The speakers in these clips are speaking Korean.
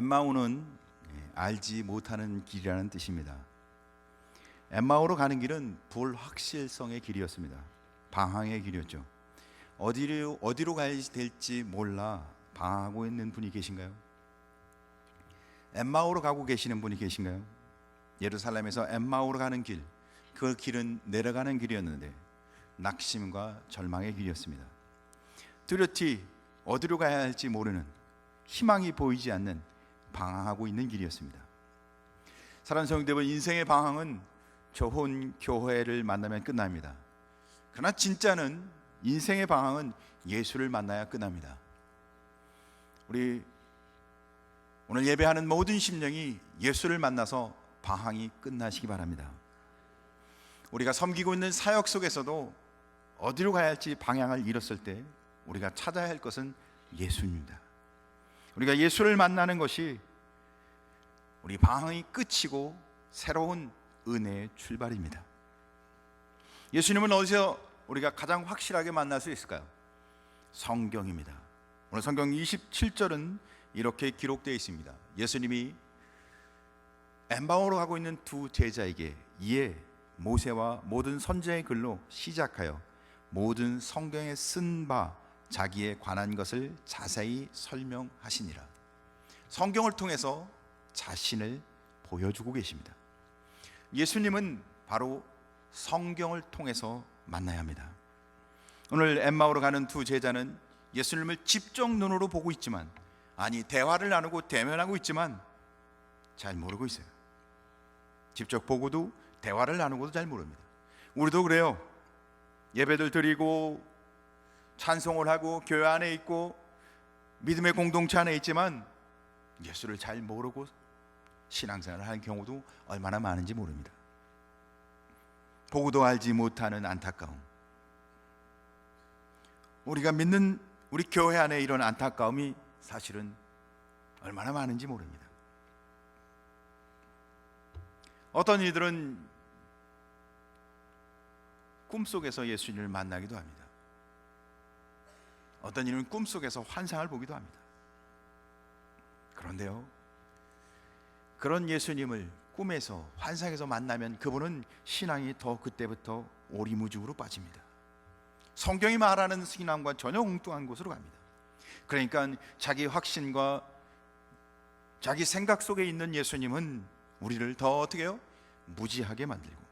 엠마오는 알지 못하는 길이라는 뜻입니다. 엠마오로 가는 길은 불확실성의 길이었습니다. 방황의 길이었죠. 어디로 가야 될지 몰라 방황하고 있는 분이 계신가요? 엠마오로 가고 계시는 분이 계신가요? 예루살렘에서 엠마오로 가는 길, 그 길은 내려가는 길이었는데 낙심과 절망의 길이었습니다. 뚜렷이 어디로 가야 할지 모르는, 희망이 보이지 않는 방황하고 있는 길이었습니다. 사랑하는 성도 여러분, 인생의 방황은 좋은 교회를 만나면 끝납니다. 그러나 진짜는, 인생의 방황은 예수를 만나야 끝납니다. 우리 오늘 예배하는 모든 심령이 예수를 만나서 방황이 끝나시기 바랍니다. 우리가 섬기고 있는 사역 속에서도 어디로 가야 할지 방향을 잃었을 때 우리가 찾아야 할 것은 예수입니다. 우리가 예수를 만나는 것이 우리 방황이 끝이고 새로운 은혜의 출발입니다. 예수님은 어디서 우리가 가장 확실하게 만날 수 있을까요? 성경입니다. 오늘 성경 27절은 이렇게 기록되어 있습니다. 예수님이 엠마오로 가고 있는 두 제자에게 이에 모세와 모든 선지자의 글로 시작하여 모든 성경에 쓴 바 자기에 관한 것을 자세히 설명하시니라. 성경을 통해서 자신을 보여주고 계십니다. 예수님은 바로 성경을 통해서 만나야 합니다. 오늘 엠마오로 가는 두 제자는 예수님을 직접 눈으로 보고 있지만, 대화를 나누고 대면하고 있지만 잘 모르고 있어요. 직접 보고도 대화를 나누고도 잘 모릅니다. 우리도 그래요. 예배들 드리고 찬송을 하고 교회 안에 있고 믿음의 공동체 안에 있지만 예수를 잘 모르고 신앙생활을 하는 경우도 얼마나 많은지 모릅니다. 보고도 알지 못하는 안타까움, 우리가 믿는 우리 교회 안에 이런 안타까움이 사실은 얼마나 많은지 모릅니다. 어떤 이들은 꿈속에서 예수님을 만나기도 합니다. 어떤 이는 꿈속에서 환상을 보기도 합니다. 그런데요, 그런 예수님을 꿈에서 환상에서 만나면 그분은 신앙이 더 그때부터 오리무중으로 빠집니다. 성경이 말하는 신앙과 전혀 엉뚱한 곳으로 갑니다. 그러니까 자기 확신과 자기 생각 속에 있는 예수님은 우리를 더 어떻게 해요? 무지하게 만들고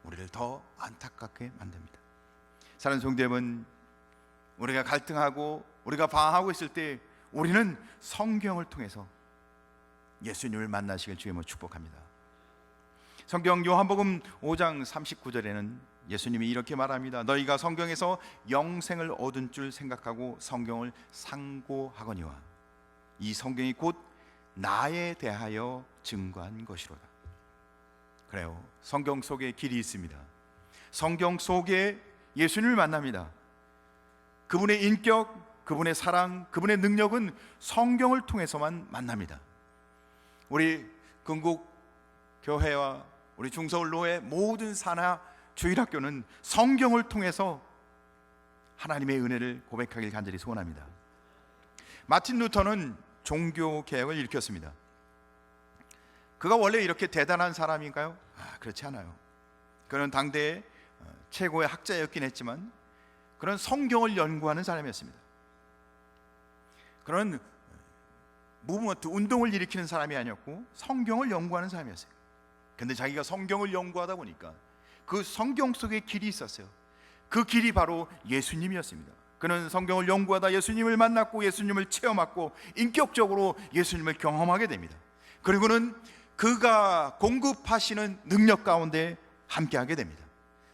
우리를 더 안타깝게 만듭니다. 사랑하는 성도 여러분, 우리가 갈등하고 우리가 방황하고 있을 때 우리는 성경을 통해서 예수님을 만나시길 주님으로 축복합니다. 성경 요한복음 5장 39절에는 예수님이 이렇게 말합니다. 너희가 성경에서 영생을 얻은 줄 생각하고 성경을 상고하거니와 이 성경이 곧 나에 대하여 증거한 것이로다. 그래요, 성경 속에 길이 있습니다. 성경 속에 예수님을 만납니다. 그분의 인격, 그분의 사랑, 그분의 능력은 성경을 통해서만 만납니다. 우리 건국교회와 우리 중서울로의 모든 산하 주일학교는 성경을 통해서 하나님의 은혜를 고백하길 간절히 소원합니다. 마틴 루터는 종교개혁을 일으켰습니다. 그가 원래 이렇게 대단한 사람인가요? 그렇지 않아요. 그는 당대의 최고의 학자였긴 했지만 그런 성경을 연구하는 사람이었습니다. 그런 무브먼트, 운동을 일으키는 사람이 아니었고 성경을 연구하는 사람이었어요. 그런데 자기가 성경을 연구하다 보니까 그 성경 속에 길이 있었어요. 그 길이 바로 예수님이었습니다. 그는 성경을 연구하다 예수님을 만났고 예수님을 체험하고 인격적으로 예수님을 경험하게 됩니다. 그리고는 그가 공급하시는 능력 가운데 함께하게 됩니다.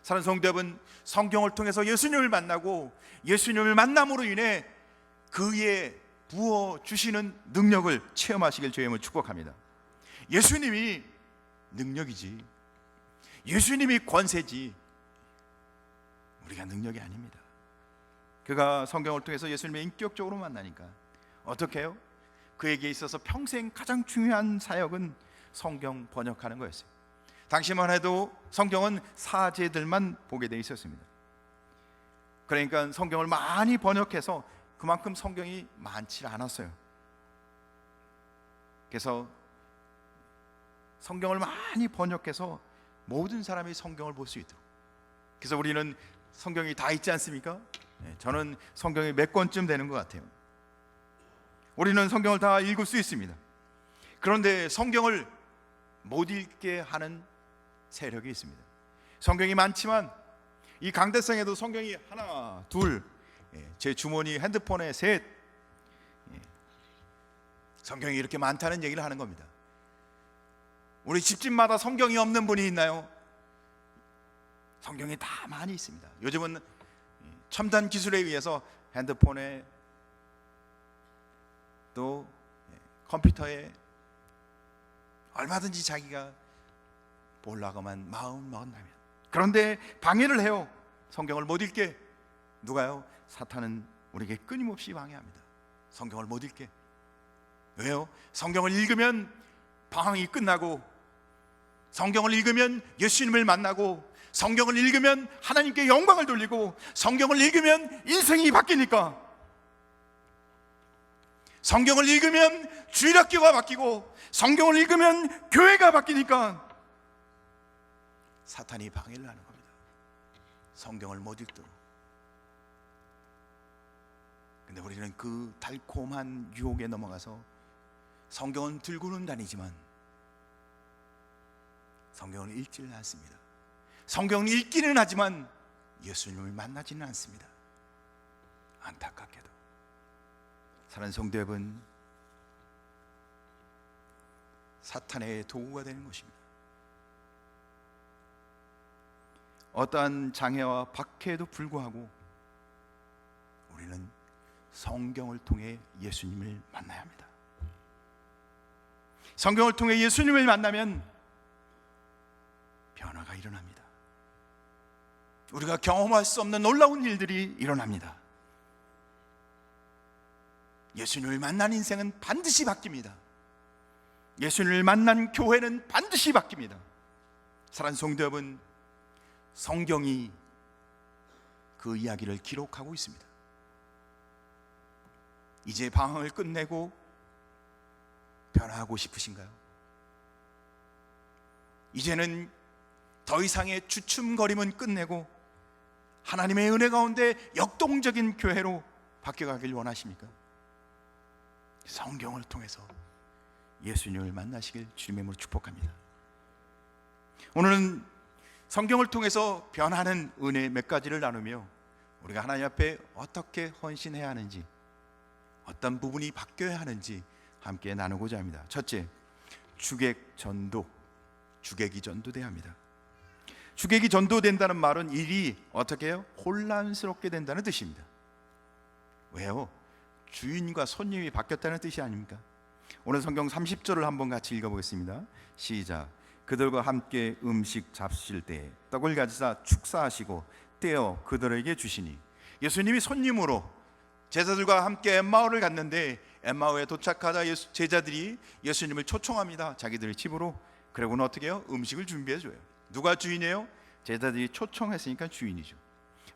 사랑하는 성도 여러분, 성경을 통해서 예수님을 만나고 예수님을 만남으로 인해 그의 부어주시는 능력을 체험하시길 주님을 축복합니다. 예수님이 능력이지, 예수님이 권세지 우리가 능력이 아닙니다. 그가 성경을 통해서 예수님을 인격적으로 만나니까 어떻게 해요? 그에게 있어서 평생 가장 중요한 사역은 성경 번역하는 거였어요. 당시만 해도 성경은 사제들만 보게 돼 있었습니다. 그러니까 성경을 많이 번역해서 그만큼 성경이 많지 않았어요. 그래서 성경을 많이 번역해서 모든 사람이 성경을 볼 수 있도록. 그래서 우리는 성경이 다 있지 않습니까? 저는 성경이 몇 권쯤 되는 것 같아요. 우리는 성경을 다 읽을 수 있습니다. 그런데 성경을 못 읽게 하는 세력이 있습니다. 성경이 많지만 이 강대상에도 성경이 하나, 둘, 제 주머니 핸드폰에 셋, 성경이 이렇게 많다는 얘기를 하는 겁니다. 우리 집집마다 성경이 없는 분이 있나요? 성경이 다 많이 있습니다. 요즘은 첨단 기술에 의해서 핸드폰에 또 컴퓨터에 얼마든지 자기가 보려고만 마음 먹는다면, 그런데 방해를 해요. 성경을 못 읽게. 누가요? 사탄은 우리에게 끊임없이 방해합니다. 성경을 못 읽게. 왜요? 성경을 읽으면 방황이 끝나고, 성경을 읽으면 예수님을 만나고, 성경을 읽으면 하나님께 영광을 돌리고, 성경을 읽으면 인생이 바뀌니까. 성경을 읽으면 주일학교가 바뀌고, 성경을 읽으면 교회가 바뀌니까 사탄이 방해를 하는 겁니다. 성경을 못 읽도록. 근데 우리는 그 달콤한 유혹에 넘어가서 성경은 들고는 다니지만 성경을 읽지는 않습니다. 성경을 읽기는 하지만 예수님을 만나지는 않습니다. 안타깝게도. 사랑하는 성도 여러분, 사탄의 도구가 되는 것입니다. 어떠한 장애와 박해에도 불구하고 우리는 성경을 통해 예수님을 만나야 합니다. 성경을 통해 예수님을 만나면 변화가 일어납니다. 우리가 경험할 수 없는 놀라운 일들이 일어납니다. 예수님을 만난 인생은 반드시 바뀝니다. 예수님을 만난 교회는 반드시 바뀝니다. 사랑하는 성도 여러분, 성경이 그 이야기를 기록하고 있습니다. 이제 방황을 끝내고 변화하고 싶으신가요? 이제는 더 이상의 주춤거림은 끝내고 하나님의 은혜 가운데 역동적인 교회로 바뀌어가길 원하십니까? 성경을 통해서 예수님을 만나시길 주님의 이름으로 축복합니다. 오늘은 성경을 통해서 변하는 은혜 몇 가지를 나누며 우리가 하나님 앞에 어떻게 헌신해야 하는지, 어떤 부분이 바뀌어야 하는지 함께 나누고자 합니다. 첫째, 주객 전도. 주객이 전도돼야 합니다. 주객이 전도된다는 말은 일이 어떻게 해요? 혼란스럽게 된다는 뜻입니다. 왜요? 주인과 손님이 바뀌었다는 뜻이 아닙니까? 오늘 성경 30절을 한번 같이 읽어보겠습니다. 시작. 그들과 함께 음식 잡수실 때 떡을 가지사 축사하시고 떼어 그들에게 주시니. 예수님이 손님으로 제자들과 함께 엠마오를 갔는데 엠마오에 도착하자 제자들이 예수님을 초청합니다. 자기들의 집으로. 그러고는 어떻게 해요? 음식을 준비해 줘요. 누가 주인이에요? 제자들이 초청했으니까 주인이죠.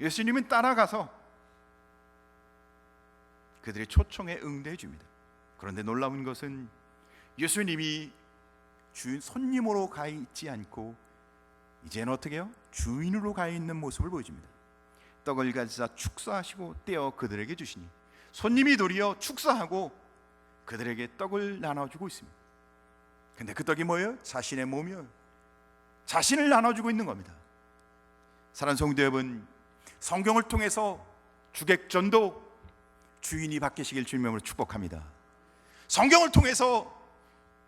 예수님은 따라가서 그들의 초청에 응대해 줍니다. 그런데 놀라운 것은 예수님이 주인 손님으로 가 있지 않고 이제는 어떻게 해요? 주인으로 가 있는 모습을 보여줍니다. 떡을 가지사 축사하시고 떼어 그들에게 주시니. 손님이 도리어 축사하고 그들에게 떡을 나눠주고 있습니다. 근데 그 떡이 뭐예요? 자신의 몸이요. 자신을 나눠주고 있는 겁니다. 사랑하는 성도 여러분, 성경을 통해서 주객전도, 주인이 바뀌시길 주님으로 축복합니다. 성경을 통해서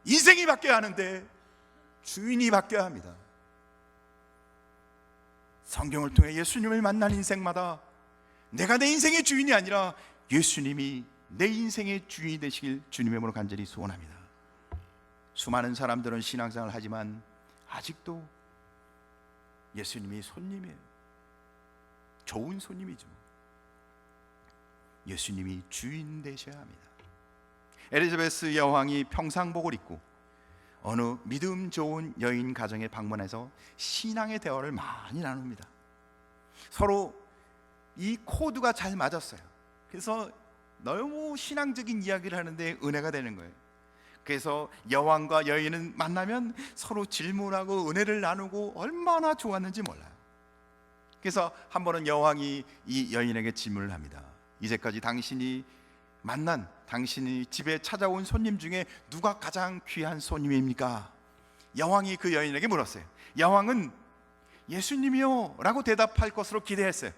인생이 바뀌어야 하는데 주인이 바뀌어야 합니다. 성경을 통해 예수님을 만난 인생마다 내가 내 인생의 주인이 아니라 예수님이 내 인생의 주인이 되시길 주님의 이름으로 간절히 소원합니다. 수많은 사람들은 신앙생활을 하지만 아직도 예수님이 손님이에요. 좋은 손님이죠. 예수님이 주인 되셔야 합니다. 엘리자베스 여왕이 평상복을 입고 어느 믿음 좋은 여인 가정에 방문해서 신앙의 대화를 많이 나눕니다. 서로 이 코드가 잘 맞았어요. 그래서 너무 신앙적인 이야기를 하는데 은혜가 되는 거예요. 그래서 여왕과 여인은 만나면 서로 질문하고 은혜를 나누고 얼마나 좋았는지 몰라요. 그래서 한 번은 여왕이 이 여인에게 질문을 합니다. 이제까지 당신이 만난, 당신이 집에 찾아온 손님 중에 누가 가장 귀한 손님입니까? 여왕이 그 여인에게 물었어요. 여왕은 예수님이요 라고 대답할 것으로 기대했어요.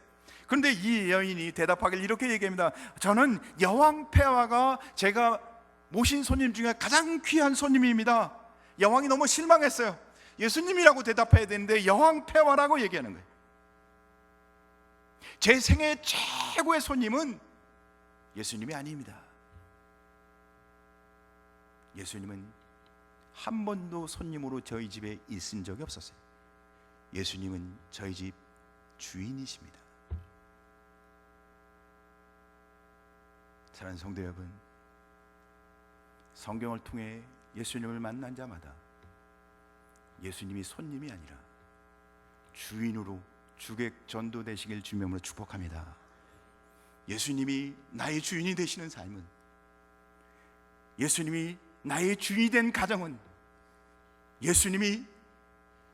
그런데 이 여인이 대답하길 이렇게 얘기합니다. 저는 여왕 폐하가 제가 모신 손님 중에 가장 귀한 손님입니다. 여왕이 너무 실망했어요. 예수님이라고 대답해야 되는데 여왕 폐하라고 얘기하는 거예요. 제 생애 최고의 손님은 예수님이 아닙니다. 예수님은 한 번도 손님으로 저희 집에 있은 적이 없었어요. 예수님은 저희 집 주인이십니다. 사랑하는 성도 여러분, 성경을 통해 예수님을 만난 자마다 예수님이 손님이 아니라 주인으로 주객 전도 되시길 주님으로 축복합니다. 예수님이 나의 주인이 되시는 삶은, 예수님이 나의 주인이 된 가정은, 예수님이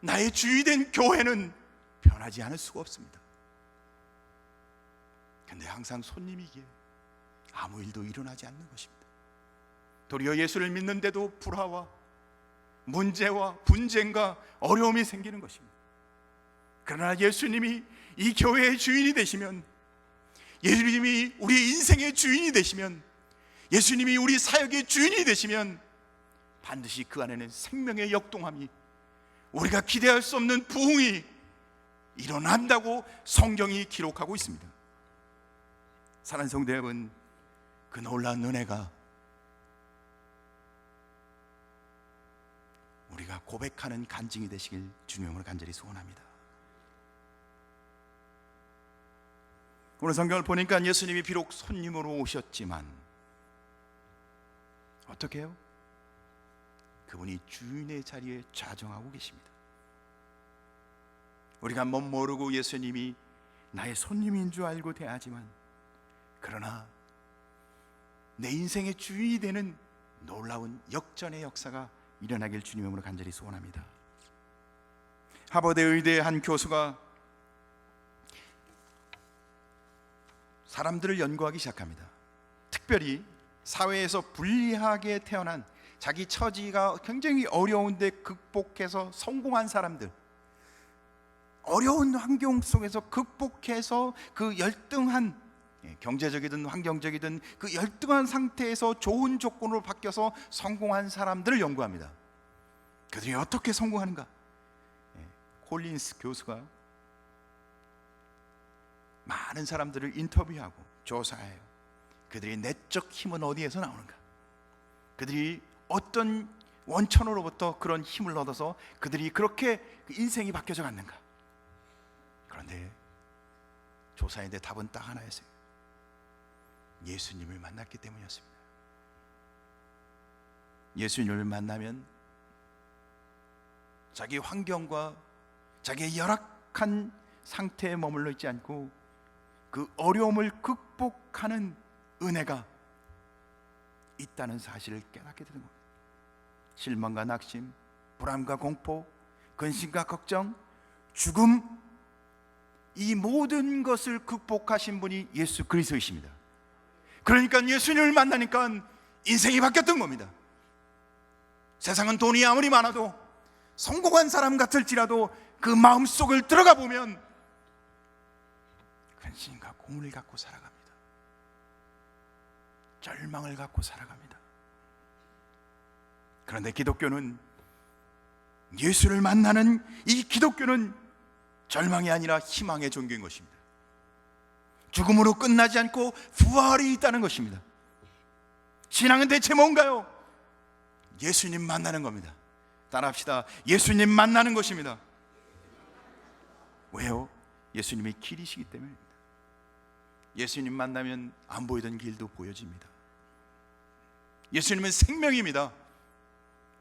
나의 주인이 된 교회는 변하지 않을 수가 없습니다. 근데 항상 손님이기에 아무 일도 일어나지 않는 것입니다. 도리어 예수를 믿는데도 불화와 문제와 분쟁과 어려움이 생기는 것입니다. 그러나 예수님이 이 교회의 주인이 되시면, 예수님이 우리 인생의 주인이 되시면, 예수님이 우리 사역의 주인이 되시면 반드시 그 안에는 생명의 역동함이, 우리가 기대할 수 없는 부흥이 일어난다고 성경이 기록하고 있습니다. 사랑하는 성도 여러분, 그 놀라운 은혜가 우리가 고백하는 간증이 되시길 주님으로 간절히 소원합니다. 오늘 성경을 보니까 예수님이 비록 손님으로 오셨지만 어떻게 해요? 그분이 주인의 자리에 좌정하고 계십니다. 우리가 멋모르고 예수님이 나의 손님인 줄 알고 대하지만, 그러나 내 인생의 주인이 되는 놀라운 역전의 역사가 일어나길 주님으로 간절히 소원합니다. 하버드 의대의 한 교수가 사람들을 연구하기 시작합니다. 특별히 사회에서 불리하게 태어난, 자기 처지가 굉장히 어려운데 극복해서 성공한 사람들, 어려운 환경 속에서 극복해서 그 열등한, 경제적이든 환경적이든 그 열등한 상태에서 좋은 조건으로 바뀌어서 성공한 사람들을 연구합니다. 그들이 어떻게 성공하는가? 콜린스 교수가 많은 사람들을 인터뷰하고 조사해요. 그들의 내적 힘은 어디에서 나오는가? 그들이 어떤 원천으로부터 그런 힘을 얻어서 그들이 그렇게 인생이 바뀌어져 갔는가? 그런데 조사했는데 답은 딱 하나였어요. 예수님을 만났기 때문이었습니다. 예수님을 만나면 자기 환경과 자기의 열악한 상태에 머물러 있지 않고 그 어려움을 극복하는 은혜가 있다는 사실을 깨닫게 되는 겁니다. 실망과 낙심, 불안과 공포, 근심과 걱정, 죽음, 이 모든 것을 극복하신 분이 예수 그리스도이십니다. 그러니까 예수님을 만나니까 인생이 바뀌었던 겁니다. 세상은 돈이 아무리 많아도, 성공한 사람 같을지라도 그 마음속을 들어가 보면 근심과 고문을 갖고 살아갑니다. 절망을 갖고 살아갑니다. 그런데 기독교는, 예수를 만나는 이 기독교는 절망이 아니라 희망의 종교인 것입니다. 죽음으로 끝나지 않고 부활이 있다는 것입니다. 신앙은 대체 뭔가요? 예수님 만나는 겁니다. 따라합시다. 예수님 만나는 것입니다. 왜요? 예수님이 길이시기 때문입니다. 예수님 만나면 안 보이던 길도 보여집니다. 예수님은 생명입니다.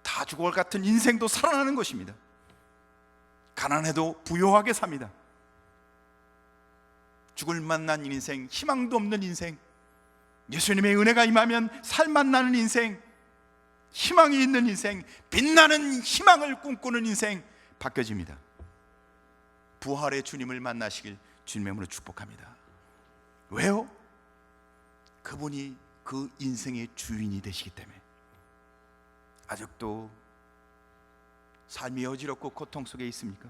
다 죽어갈 같은 인생도 살아나는 것입니다. 가난해도 부요하게 삽니다. 죽을 만난 인생, 희망도 없는 인생, 예수님의 은혜가 임하면 살맛 나는 인생, 희망이 있는 인생, 빛나는 희망을 꿈꾸는 인생 바뀌어집니다. 부활의 주님을 만나시길 주님의 이름으로 축복합니다. 왜요? 그분이 그 인생의 주인이 되시기 때문에. 아직도 삶이 어지럽고 고통 속에 있습니까?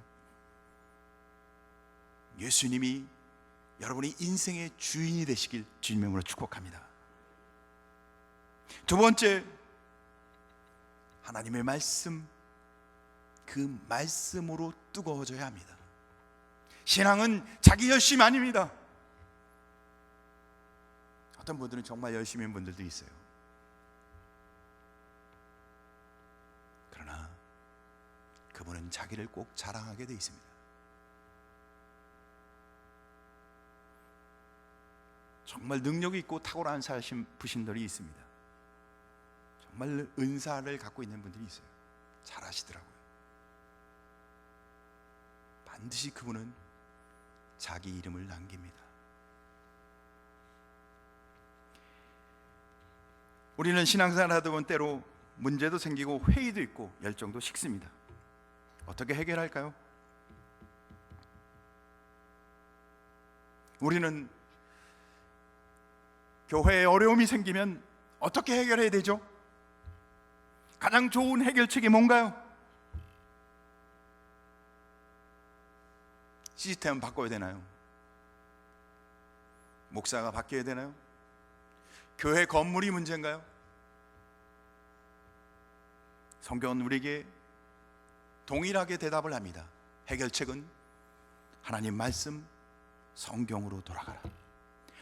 예수님이 여러분이 인생의 주인이 되시길 주님의 이름으로 축복합니다. 두 번째, 하나님의 말씀, 그 말씀으로 뜨거워져야 합니다. 신앙은 자기 열심 아닙니다. 어떤 분들은 정말 열심히 한 분들도 있어요. 그러나 그분은 자기를 꼭 자랑하게 돼 있습니다. 정말 능력이 있고 탁월한 부신들이 있습니다. 정말 은사를 갖고 있는 분들이 있어요. 잘하시더라고요. 반드시 그분은 자기 이름을 남깁니다. 우리는 신앙생활 하다 보면 때로 문제도 생기고 회의도 있고 열정도 식습니다. 어떻게 해결할까요? 우리는 교회에 어려움이 생기면 어떻게 해결해야 되죠? 가장 좋은 해결책이 뭔가요? 시스템 바꿔야 되나요? 목사가 바뀌어야 되나요? 교회 건물이 문제인가요? 성경은 우리에게 동일하게 대답을 합니다. 해결책은 하나님 말씀, 성경으로 돌아가라.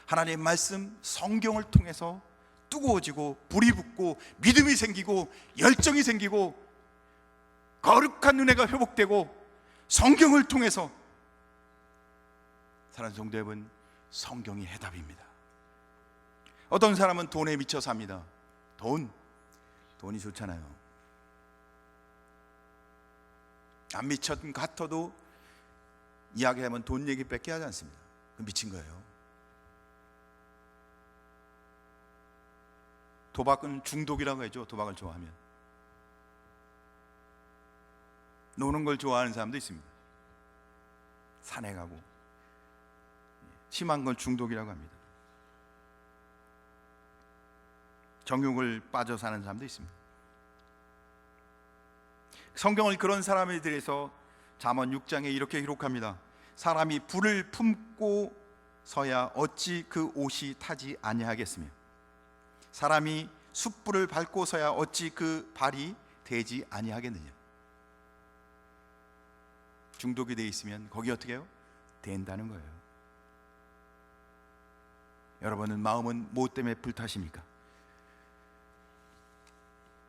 하나님 말씀, 성경을 통해서 뜨거워지고 불이 붙고 믿음이 생기고 열정이 생기고 거룩한 은혜가 회복되고 성경을 통해서 사랑하는 성도 여러분, 성경이 해답입니다. 어떤 사람은 돈에 미쳐 삽니다. 돈이 좋잖아요. 안 미쳤던 같아도 이야기하면 돈 얘기밖에 하지 않습니다. 그건 미친 거예요. 도박은 중독이라고 하죠. 도박을 좋아하면. 노는 걸 좋아하는 사람도 있습니다. 산에 가고. 심한 건 중독이라고 합니다. 정욕을 빠져 사는 사람도 있습니다. 성경을 그런 사람에 대해서 잠언 6장에 이렇게 기록합니다. 사람이 불을 품고 서야 어찌 그 옷이 타지 아니하겠으며 사람이 숯불을 밟고 서야 어찌 그 발이 되지 아니하겠느냐. 중독이 되어 있으면 거기 어떻게 해요? 된다는 거예요. 여러분은 마음은 무엇 때문에 불타십니까?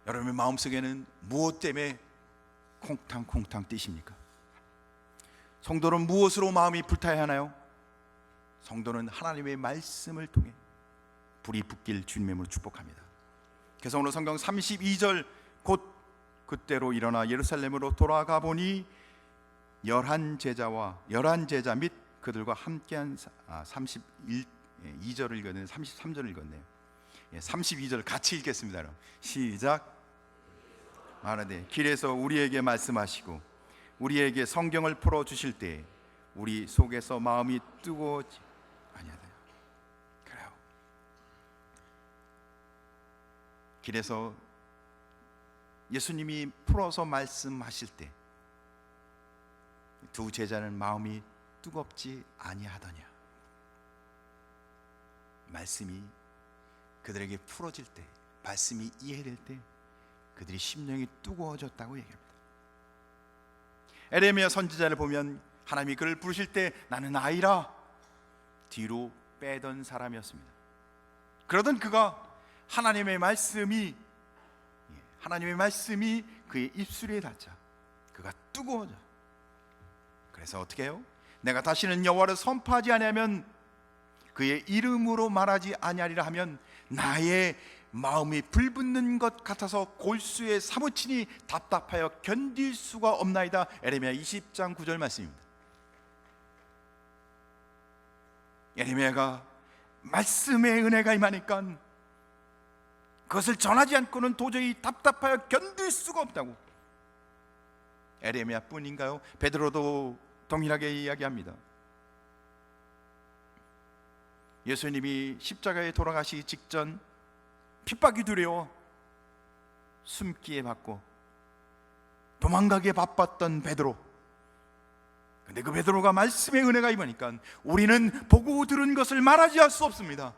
여러분의 마음속에는 무엇 때문에 콩탕콩탕 뛰십니까? 성도는 무엇으로 마음이 불타야 하나요? 성도는 하나님의 말씀을 통해 불이 붙길 주님의 이름으로 축복합니다. 그래서 오늘 성경 32절 곧 그때로 일어나 예루살렘으로 돌아가 보니 열한 제자 및 그들과 함께한 32절을 읽었네요. 33절을 읽었네요. 32절 같이 읽겠습니다. 그럼 시작. 말하되 길에서 우리에게 말씀하시고 우리에게 성경을 풀어 주실 때 우리 속에서 마음이 뜨거워지 아니하다. 그래요. 길에서 예수님이 풀어서 말씀하실 때 두 제자는 마음이 뜨겁지 아니하더냐. 말씀이 그들에게 풀어질 때, 말씀이 이해될 때 그들이 심령이 뜨거워졌다고 얘기합니다. 에레미야 선지자를 보면 하나님이 그를 부르실 때 나는 아이라 뒤로 빼던 사람이었습니다. 그러던 그가 하나님의 말씀이 그의 입술에 닿자 그가 뜨거워져. 그래서 어떻게 해요? 내가 다시는 여호와를 선포하지 아니하면 그의 이름으로 말하지 아니하리라 하면 나의 마음이 불붙는 것 같아서 골수에 사무치니 답답하여 견딜 수가 없나이다. 에레미야 20장 9절 말씀입니다. 에레미야가 말씀의 은혜가 임하니까 그것을 전하지 않고는 도저히 답답하여 견딜 수가 없다고. 에레미야 뿐인가요? 베드로도 동일하게 이야기합니다. 예수님이 십자가에 돌아가시기 직전 핍박이 두려워 숨기에 받고 도망가기에 바빴던 베드로. 근데 그 베드로가 말씀의 은혜가 임하니까 우리는 보고 들은 것을 말하지 할 수 없습니다.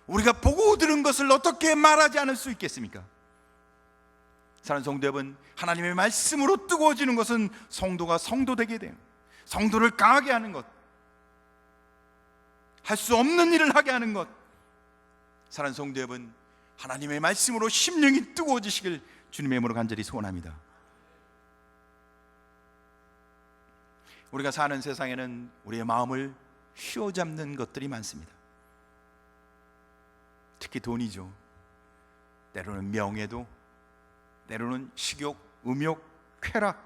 우리가 보고 들은 것을 어떻게 말하지 않을 수 있겠습니까? 사랑하는 성도 여러분, 하나님의 말씀으로 뜨거워지는 것은 성도가 성도되게 돼요. 성도를 강하게 하는 것, 할 수 없는 일을 하게 하는 것. 사랑하는 성도 여러분, 하나님의 말씀으로 심령이 뜨거워지시길 주님의 이름으로 간절히 소원합니다. 우리가 사는 세상에는 우리의 마음을 휘어잡는 것들이 많습니다. 특히 돈이죠. 때로는 명예도, 때로는 식욕, 음욕, 쾌락,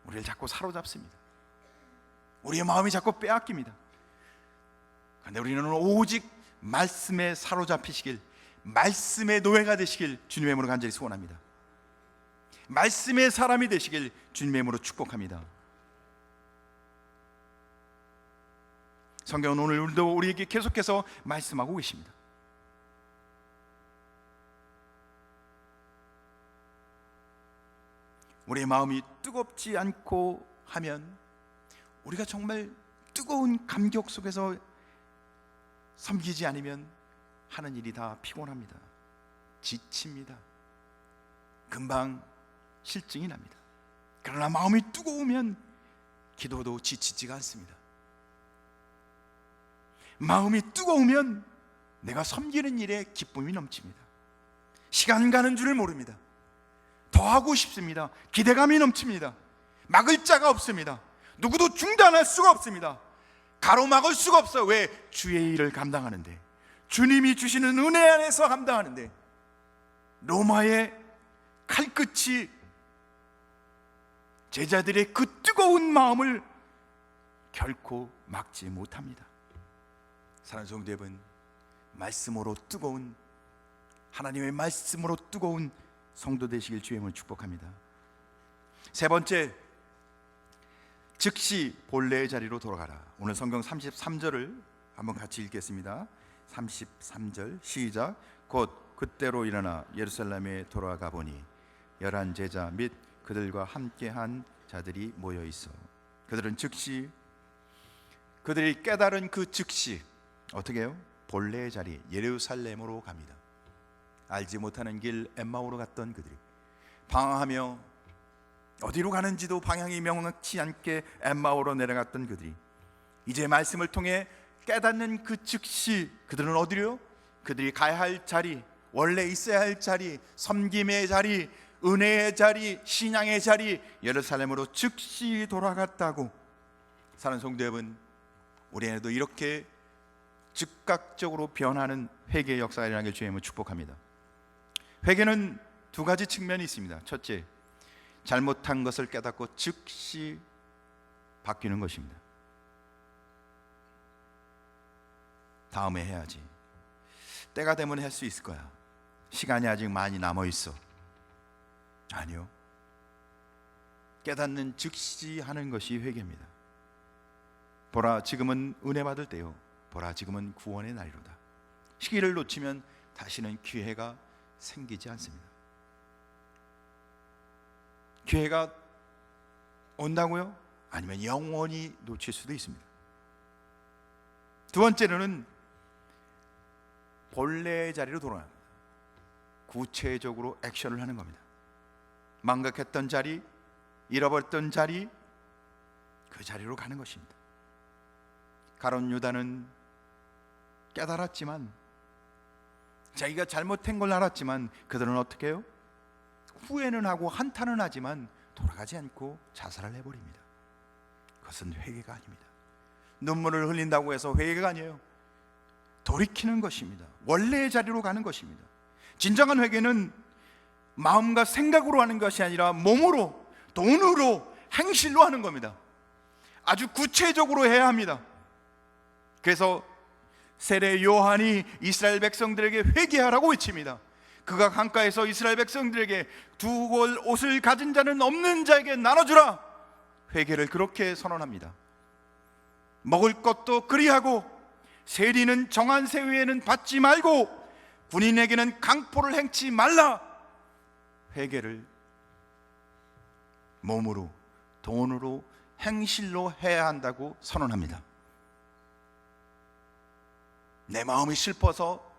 우리를 자꾸 사로잡습니다. 우리의 마음이 자꾸 빼앗깁니다. 그런데 우리는 오직 말씀에 사로잡히시길, 말씀의 노예가 되시길 주님의 이름으로 간절히 소원합니다. 말씀의 사람이 되시길 주님의 이름으로 축복합니다. 성경은 오늘도 우리에게 계속해서 말씀하고 계십니다. 우리의 마음이 뜨겁지 않고 하면 우리가 정말 뜨거운 감격 속에서 섬기지 않으면 하는 일이 다 피곤합니다. 지칩니다. 금방 실증이 납니다. 그러나 마음이 뜨거우면 기도도 지치지가 않습니다. 마음이 뜨거우면 내가 섬기는 일에 기쁨이 넘칩니다. 시간 가는 줄을 모릅니다. 더 하고 싶습니다. 기대감이 넘칩니다. 막을 자가 없습니다. 누구도 중단할 수가 없습니다. 가로막을 수가 없어요. 왜? 주의 일을 감당하는데, 주님이 주시는 은혜 안에서 감당하는데, 로마의 칼끝이 제자들의 그 뜨거운 마음을 결코 막지 못합니다. 사랑하는 성도 여러분, 말씀으로 뜨거운, 하나님의 말씀으로 뜨거운 성도 되시길 주의 이름으로 축복합니다. 세 번째, 즉시 본래의 자리로 돌아가라. 오늘 성경 33절을 한번 같이 읽겠습니다. 33절 시작. 곧 그때로 일어나 예루살렘에 돌아가 보니 11 제자 및 그들과 함께한 자들이 모여 있어. 그들은 즉시, 그들이 깨달은 그 즉시 어떻게 해요? 본래의 자리 예루살렘으로 갑니다. 알지 못하는 길 엠마오로 갔던 그들이 방황하며 어디로 가는지도 방향이 명확치 않게 엠마오로 내려갔던 그들이 이제 말씀을 통해 깨닫는 그 즉시 그들은 어디로요? 그들이 가야 할 자리, 원래 있어야 할 자리, 섬김의 자리, 은혜의 자리, 신앙의 자리 예루살렘으로 즉시 돌아갔다고. 사랑하는 성도 여러분, 우리에게도 이렇게 즉각적으로 변하는 회개의 역사가 일어나길 주의 이름으로 축복합니다. 회개는 두 가지 측면이 있습니다. 첫째, 잘못한 것을 깨닫고 즉시 바뀌는 것입니다. 다음에 해야지, 때가 되면 할 수 있을 거야, 시간이 아직 많이 남아 있어. 아니요, 깨닫는 즉시 하는 것이 회개입니다. 보라, 지금은 은혜 받을 때요. 보라, 지금은 구원의 날이로다. 시기를 놓치면 다시는 기회가 생기지 않습니다. 기회가 온다고요? 아니면 영원히 놓칠 수도 있습니다. 두 번째로는 본래의 자리로 돌아갑니다. 구체적으로 액션을 하는 겁니다. 망각했던 자리, 잃어버렸던 자리, 그 자리로 가는 것입니다. 가룟 유다는 깨달았지만, 자기가 잘못한 걸 알았지만 그들은 어떻게 해요? 후회는 하고 한탄은 하지만 돌아가지 않고 자살을 해버립니다. 그것은 회개가 아닙니다. 눈물을 흘린다고 해서 회개가 아니에요. 돌이키는 것입니다. 원래의 자리로 가는 것입니다. 진정한 회개는 마음과 생각으로 하는 것이 아니라 몸으로, 돈으로, 행실로 하는 겁니다. 아주 구체적으로 해야 합니다. 그래서 세례 요한이 이스라엘 백성들에게 회개하라고 외칩니다. 그가 강가에서 이스라엘 백성들에게 두 벌 옷을 가진 자는 없는 자에게 나눠주라, 회개를 그렇게 선언합니다. 먹을 것도 그리하고 세리는 정한 세 위에는 받지 말고 군인에게는 강포를 행치 말라, 회개를 몸으로, 돈으로, 행실로 해야 한다고 선언합니다. 내 마음이 슬퍼서,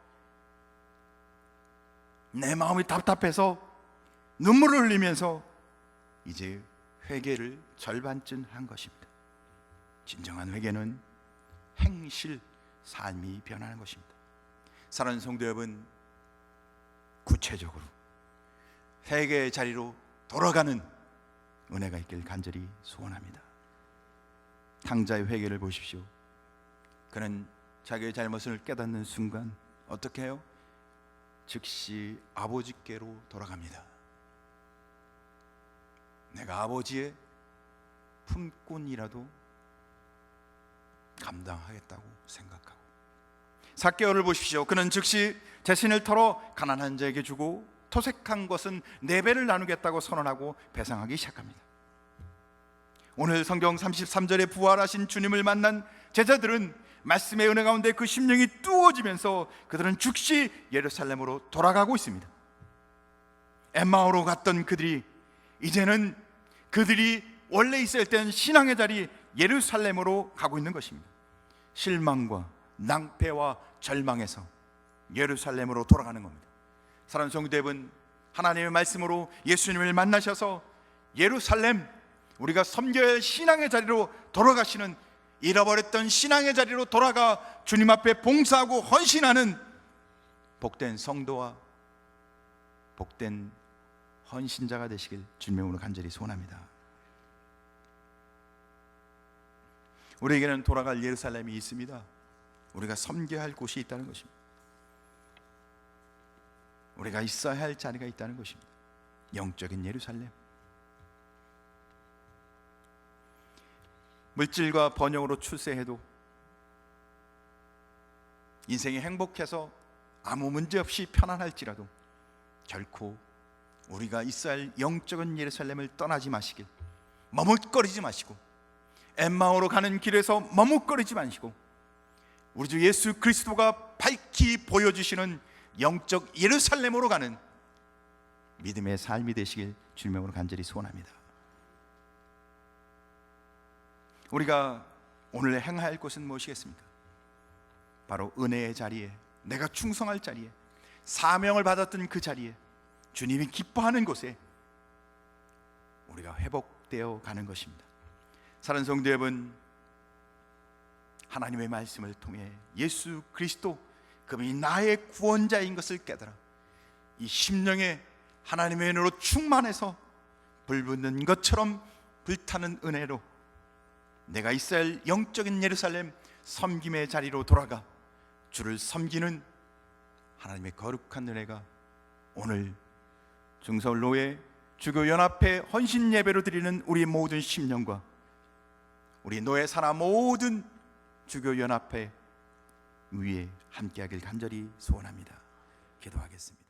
내 마음이 답답해서 눈물을 흘리면서 이제 회개를 절반쯤 한 것입니다. 진정한 회개는 행실, 삶이 변하는 것입니다. 사랑하는 성도 여러분, 구체적으로 회개의 자리로 돌아가는 은혜가 있길 간절히 소원합니다. 탕자의 회개를 보십시오. 그는 자기의 잘못을 깨닫는 순간 어떻게 해요? 즉시 아버지께로 돌아갑니다. 내가 아버지의 품꾼이라도 감당하겠다고 생각하고, 삭개오를 보십시오. 그는 즉시 자신을 털어 가난한 자에게 주고 토색한 것은 4배를 나누겠다고 선언하고 배상하기 시작합니다. 오늘 성경 33절에 부활하신 주님을 만난 제자들은 말씀의 은혜 가운데 그 심령이 뜨거워지면서 그들은 즉시 예루살렘으로 돌아가고 있습니다. 엠마오로 갔던 그들이 이제는 그들이 원래 있어야 했던 신앙의 자리 예루살렘으로 가고 있는 것입니다. 실망과 낭패와 절망에서 예루살렘으로 돌아가는 겁니다. 사랑하는 성도 여러분, 하나님의 말씀으로 예수님을 만나셔서 예루살렘, 우리가 섬겨야 할 신앙의 자리로 돌아가시는, 잃어버렸던 신앙의 자리로 돌아가 주님 앞에 봉사하고 헌신하는 복된 성도와 복된 헌신자가 되시길 주님으로 간절히 소원합니다. 우리에게는 돌아갈 예루살렘이 있습니다. 우리가 섬겨야 할 곳이 있다는 것입니다. 우리가 있어야 할 자리가 있다는 것입니다. 영적인 예루살렘. 물질과 번영으로 출세해도, 인생이 행복해서 아무 문제 없이 편안할지라도 결코 우리가 있어야 할 영적인 예루살렘을 떠나지 마시길, 머뭇거리지 마시고, 엠마오로 가는 길에서 머뭇거리지 마시고, 우리 주 예수 그리스도가 밝히 보여주시는 영적 예루살렘으로 가는 믿음의 삶이 되시길 주님으로 간절히 소원합니다. 우리가 오늘 행할 것은 무엇이겠습니까? 바로 은혜의 자리에, 내가 충성할 자리에, 사명을 받았던 그 자리에, 주님이 기뻐하는 곳에 우리가 회복되어 가는 것입니다. 사랑하는 성도 여러분, 하나님의 말씀을 통해 예수 그리스도, 그분이 나의 구원자인 것을 깨달아 이 심령에 하나님의 은혜로 충만해서 불붙는 것처럼 불타는 은혜로 내가 있어야 할 영적인 예루살렘, 섬김의 자리로 돌아가 주를 섬기는 하나님의 거룩한 은혜가 오늘 중서울로의 주교연합회 헌신 예배로 드리는 우리 모든 심령과 우리 노예 산하 모든 주교연합회 위에 함께하길 간절히 소원합니다. 기도하겠습니다.